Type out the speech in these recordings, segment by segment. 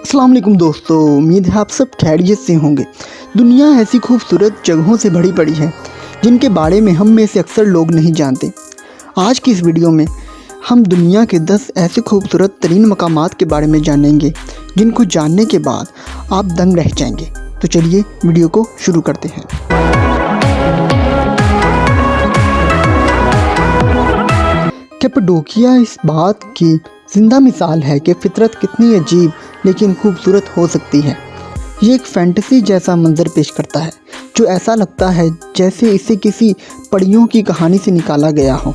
अस्सलाम वालेकुम दोस्तों, उम्मीद है आप सब खैरियत से होंगे। दुनिया ऐसी खूबसूरत जगहों से भरी पड़ी है जिनके बारे में हम में से अक्सर लोग नहीं जानते। आज की इस वीडियो में हम दुनिया के 10 ऐसे खूबसूरत तरीन मकामात के बारे में जानेंगे जिनको जानने के बाद आप दंग रह जाएंगे। तो चलिए वीडियो को शुरू करते हैं। कैपाडोकिया इस बात की ज़िंदा मिसाल है कि फितरत कितनी अजीब लेकिन खूबसूरत हो सकती है। ये एक फैंटेसी जैसा मंजर पेश करता है जो ऐसा लगता है जैसे इसे किसी परियों की कहानी से निकाला गया हो।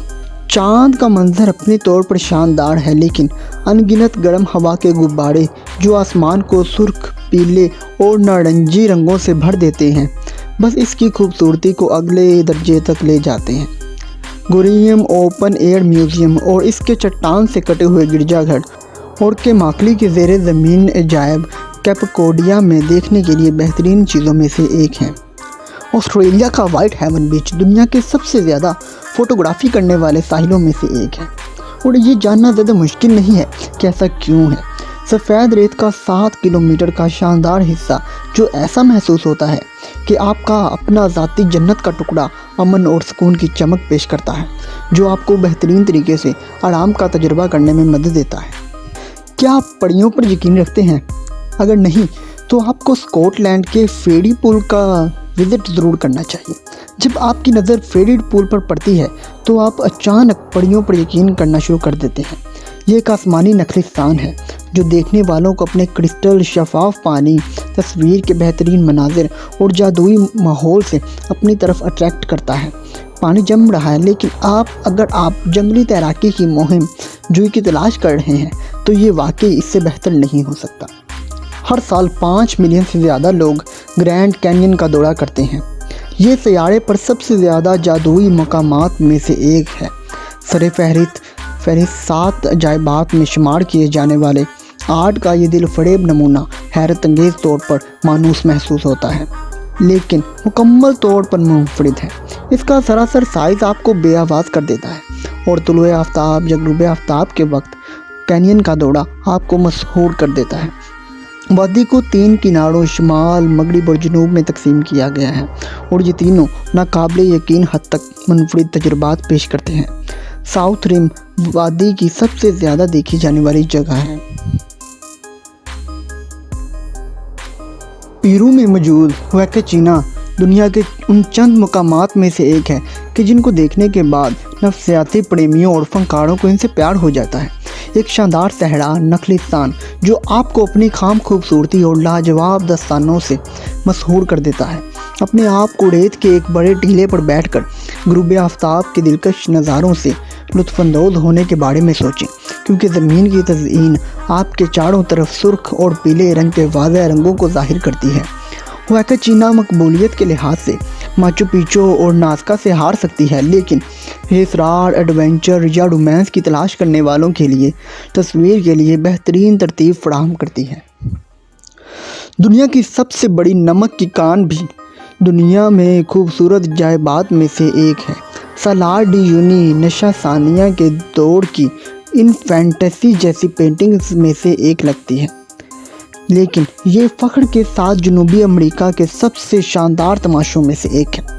चांद का मंजर अपने तौर पर शानदार है, लेकिन अनगिनत गर्म हवा के गुब्बारे जो आसमान को सुर्ख, पीले और नारंगी रंगों से भर देते हैं, बस इसकी खूबसूरती को अगले दर्जे तक ले जाते हैं। गुरियम ओपन एयर म्यूज़ियम और इसके चट्टान से कटे हुए गिरजाघर और के माकली के ज़ेरे ज़मीन अजायब कैपाडोकिया में देखने के लिए बेहतरीन चीज़ों में से एक हैं। ऑस्ट्रेलिया का वाइट हेवन बीच दुनिया के सबसे ज़्यादा फ़ोटोग्राफी करने वाले साहिलों में से एक है, और ये जानना ज़्यादा मुश्किल नहीं है कि ऐसा क्यों है। सफ़ेद रेत का 7 किलोमीटर का शानदार हिस्सा जो ऐसा महसूस होता है कि आपका अपना ज़ाती जन्नत का टुकड़ा अमन और सुकून की चमक पेश करता है, जो आपको बेहतरीन तरीके से आराम का तजुर्बा करने में मदद देता है। क्या आप परियों पर यकीन रखते हैं? अगर नहीं तो आपको स्कॉटलैंड के फेरी पूल का विज़िट ज़रूर करना चाहिए। जब आपकी नज़र फेरी पूल पर पड़ती है तो आप अचानक परियों पर यकीन करना शुरू कर देते हैं। ये एक आसमानी नखलिस्तान है जो देखने वालों को अपने क्रिस्टल शफाफ पानी, तस्वीर के बेहतरीन मनाजिर और जादुई माहौल से अपनी तरफ अट्रैक्ट करता है। पानी जम रहा है, लेकिन अगर आप जंगली तैराकी की मुहिम जुई की तलाश कर रहे हैं तो ये वाकई इससे बेहतर नहीं हो सकता। हर साल 5 मिलियन से ज़्यादा लोग ग्रैंड कैनियन का दौरा करते हैं। ये सैयारे पर सबसे ज़्यादा जादुई मकामात में से एक है। सरे फहरिस्त 7 अजायबात में शुमार किए जाने वाले आर्ट का ये दिल फरेब नमूना हैरत अंगेज़ तौर पर मानूस महसूस होता है, लेकिन मुकम्मल तौर पर मुनफरिद है। इसका सरासर साइज़ आपको बेआवाज़ कर देता है, और तुलुए आफ्ताब या ग़ुरूब आफ्ताब के वक्त कैनियन का दौरा आपको मसहूर कर देता है। वादी को 3 किनारों शुमाल, मगरिब और जनूब में तकसीम किया गया है, और ये तीनों नाकाबिले यकीन हद तक मुनफरिद तजुर्बात पेश करते हैं। साउथ रिम वादी की सबसे ज़्यादा देखी जाने वाली जगह है। पेरू में मौजूद हुआकाचिना दुनिया के उन चंद मकामात में से एक है कि जिनको देखने के बाद नफ्सियाती प्रेमियों और फनकारों को इनसे प्यार हो जाता है। एक शानदार सहरा नखलिस्तान जो आपको अपनी खाम खूबसूरती और लाजवाब दस्तानों से मशहूर कर देता है। अपने आप को रेत के एक बड़े टीले पर बैठकर ग़ुरूब आफ्ताब के दिलकश नज़ारों से लुत्फ़अंदोज़ होने के बारे में सोचें, क्योंकि ज़मीन की तज़यीन आपके चारों तरफ सुर्ख और पीले रंग के वाज़ेह रंगों को ज़ाहिर करती है। हुआकाचिना मकबूलियत के लिहाज से माचू पिचू और नाज़का से हार सकती है, लेकिन ये इसरार, एडवेंचर या रोमांस की तलाश करने वालों के लिए तस्वीर के लिए बेहतरीन तरतीब फराहम करती है। दुनिया की सबसे बड़ी नमक की कान भी दुनिया में खूबसूरत अजायबात में से एक है। सालार डी यूनी नशा सानिया के दौर की इन फैंटेसी जैसी पेंटिंग्स में से एक लगती है, लेकिन ये फ़ख्र के साथ जनूबी अमेरिका के सबसे शानदार तमाशों में से एक है।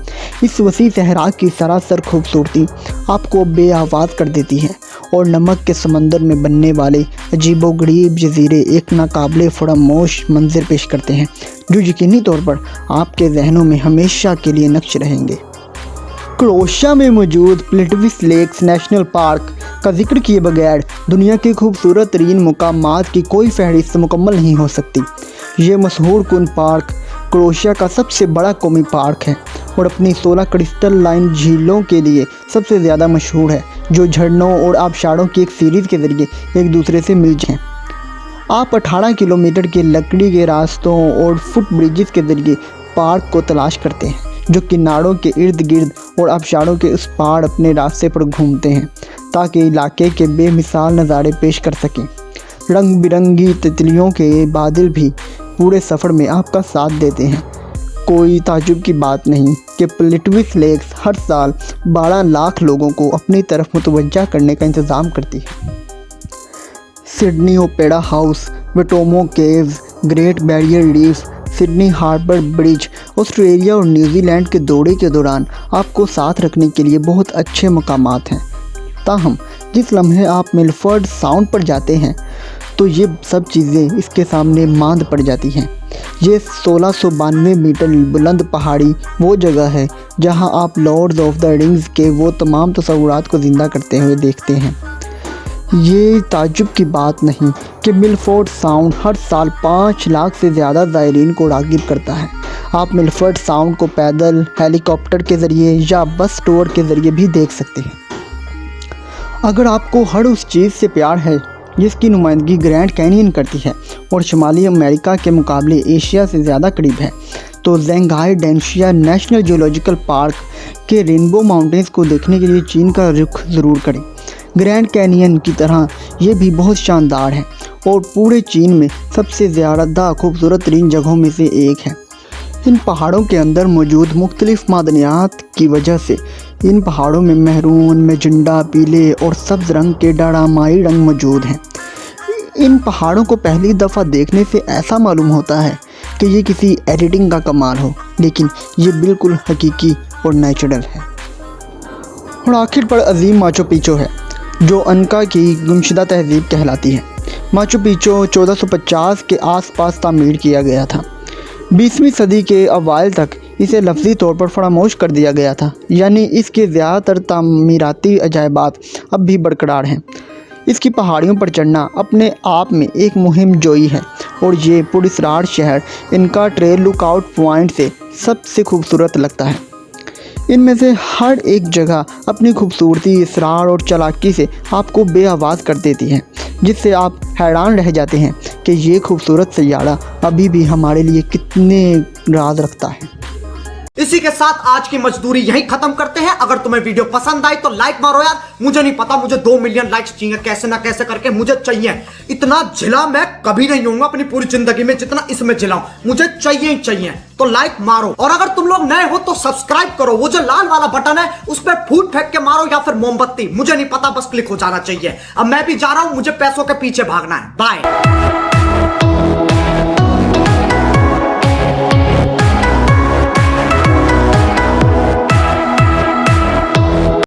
इस वसी सहरा की सरासर खूबसूरती आपको बेआवाज़ कर देती है, और नमक के समंदर में बनने वाले अजीबोगरीब जजीरे एक नाकाबिले फरामोश मंजर पेश करते हैं जो यकीनी तौर पर आपके जहनों में हमेशा के लिए नक्श रहेंगे। क्रोएशिया में मौजूद प्लिटविस लेक्स नेशनल पार्क का जिक्र किए बगैर दुनिया के खूबसूरत तरीन मकामात की कोई फहरिस्त मुकम्मल नहीं हो सकती। ये मशहूर कुन पार्क क्रोएशिया का सबसे बड़ा कौमी पार्क है और अपनी 16 क्रिस्टल लाइन झीलों के लिए सबसे ज़्यादा मशहूर है, जो झरनों और आबशारों की एक सीरीज़ के ज़रिए एक दूसरे से मिल जाएं। आप 18 किलोमीटर के लकड़ी के रास्तों और फुट ब्रिजेस के ज़रिए पार्क को तलाश करते हैं, जो किनारों के इर्द गिर्द और आबशारों के उस पार अपने रास्ते पर घूमते हैं ताकि इलाके के बेमिसाल नज़ारे पेश कर सकें। रंग बिरंगी तितलियों के बादल भी पूरे सफ़र में आपका साथ देते हैं। कोई ताज्जुब की बात नहीं कि प्लिटविस लेक्स हर साल 12 लाख लोगों को अपनी तरफ मुतवज्जा करने का इंतज़ाम करती है। Sydney Opera House Waitomo Caves, Great Barrier Reef, Sydney Harbour Bridge, Australia और न्यूजीलैंड के दौरे के दौरान आपको साथ रखने के लिए बहुत अच्छे मकामात हैं। ताहम जिस लम्हे आप मिलफर्ड साउंड पर जाते हैं तो ये सब चीज़ें इसके सामने मांद पड़ जाती हैं। ये 1692 मीटर बुलंद पहाड़ी वो जगह है जहां आप लॉर्ड्स ऑफ द रिंग्स के वो तमाम तस्वुरात को ज़िंदा करते हुए देखते हैं। ये ताज्जुब की बात नहीं कि मिलफोर्ड साउंड हर साल 5 लाख से ज़्यादा ज़ायरीन को राग़िब करता है। आप मिलफर्ड साउंड को पैदल, हेलीकॉप्टर के ज़रिए या बस टूर के ज़रिए भी देख सकते हैं। अगर आपको हर उस चीज़ से प्यार है जिसकी नुमाइंदगी ग्रैंड कैनियन करती है और शुमाली अमेरिका के मुकाबले एशिया से ज़्यादा करीब है, तो ज़ेंघाई डेंशिया नेशनल जियोलॉजिकल पार्क के रेनबो माउंटेन्स को देखने के लिए चीन का रुख ज़रूर करें। ग्रैंड कैनियन की तरह ये भी बहुत शानदार है और पूरे चीन में सबसे ज़्यादा खूबसूरत तरीन जगहों में से एक है। इन पहाड़ों के अंदर मौजूद मुख्तलिफ़ मादनियात की वजह से इन पहाड़ों में महरून, मैजेंटा, पीले और सब्ज़ रंग के डारामाई रंग मौजूद हैं। इन पहाड़ों को पहली दफ़ा देखने से ऐसा मालूम होता है कि ये किसी एडिटिंग का कमाल हो, लेकिन ये बिल्कुल हकीकी और नेचुरल है। और आखिर पर अजीम माचू पिच्चू है जो अनका की गुमशुदा तहज़ीब कहलाती है। माचू पिच्चू 1450 के आसपास तामीर किया गया था। 20वीं सदी के अवाइल तक इसे लफ्ज़ी तौर पर फरामोश कर दिया गया था, यानी इसके ज़्यादातर तामीराती अजायबात अब भी बरकरार हैं। इसकी पहाड़ियों पर चढ़ना अपने आप में एक मुहिम जोई है और ये पुरस्रार शहर इनका ट्रेल लुकआउट पॉइंट से सबसे खूबसूरत लगता है। इनमें से हर एक जगह अपनी खूबसूरती, इसरार और चालाकी से आपको बेआवाज़ कर देती है, जिससे आप हैरान रह जाते हैं कि ये खूबसूरत सैयारा अभी भी हमारे लिए कितने राज रखता है। इसी के साथ आज की मजदूरी यहीं खत्म करते हैं। अगर तुम्हें वीडियो पसंद आई तो लाइक मारो यार। मुझे नहीं पता, मुझे 2 मिलियन लाइक्स चाहिए, कैसे ना कैसे करके मुझे चाहिए। इतना झिला मैं कभी नहीं होऊंगा अपनी पूरी जिंदगी में जितना इसमें झिलाऊं, मुझे चाहिए ही चाहिए। तो लाइक मारो और अगर तुम लोग नए हो तो सब्सक्राइब करो। वो जो लाल वाला बटन है उस पर फूट फेंक के मारो या फिर मोमबत्ती, मुझे नहीं पता, बस क्लिक हो जाना चाहिए। अब मैं भी जा रहा हूं, मुझे पैसों के पीछे भागना है। बाय।